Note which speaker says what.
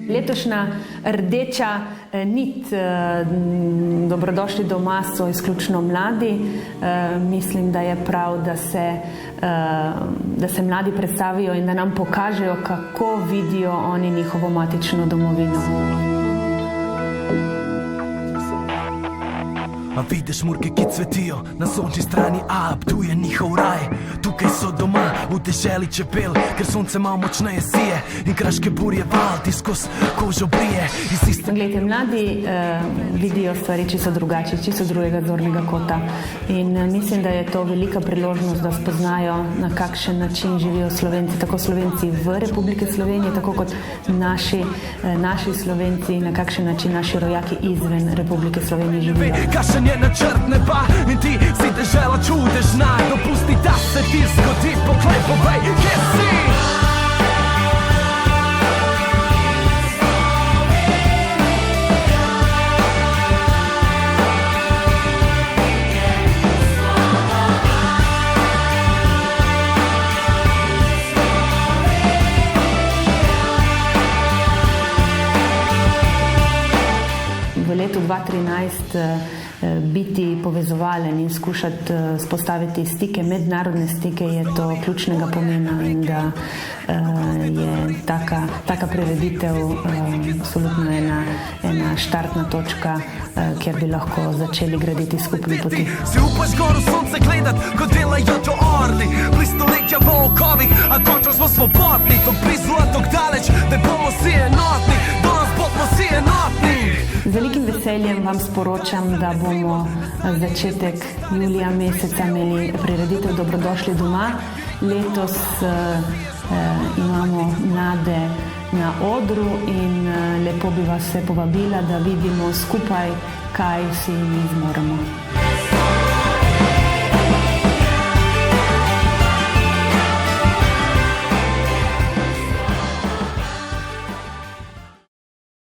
Speaker 1: Letošnja rdeča nit Dobrodošli doma so izključno mladi. Mislim, da je prav, da se mladi predstavijo in da nam pokažejo, kako vidijo oni njihovo matično domovino.
Speaker 2: A vidiš murke, ki cvetijo na sončni strani Alp, tu je njihov raj, tukaj so doma, v deželi čebel, ker sonce malo močneje sije in kraške burje val ti skozi kožo brije.
Speaker 1: Glejte, mladi vidijo stvari čisto drugače, čisto drugega zornega kota in mislim, da je to velika priložnost, da spoznajo, na kakšen način živijo Slovenci, tako Slovenci v Republiki Sloveniji, tako kot naši Slovenci, na kakšen način naši rojaki izven Republike Slovenije živijo.
Speaker 2: Je načrt neba in ti si dežela čudežna. Dopusti, da se ti zgodi, poglej, povej, kje si?
Speaker 1: V letu 2013 biti povezovalen in skušati spostaviti stike, mednarodne stike, je to ključnega pomena in da je taka prireditev absolutno ena štartna točka, kjer bi lahko začeli graditi skupne poti.
Speaker 2: Si upaš gor v sonce gledat, ko delajo to orli, bliz stoletja v okovih, a končno smo svobodni, to blizu, a tok daleč, da bomo si enotni, danes bomo si enotni.
Speaker 1: Z velikim veseljem vam sporočam, da bomo začetek julija meseca imeli prireditev Dobrodošli doma. Letos imamo mlade na odru in lepo bi vas vse povabila, da vidimo skupaj, kaj vsi mi zmoremo.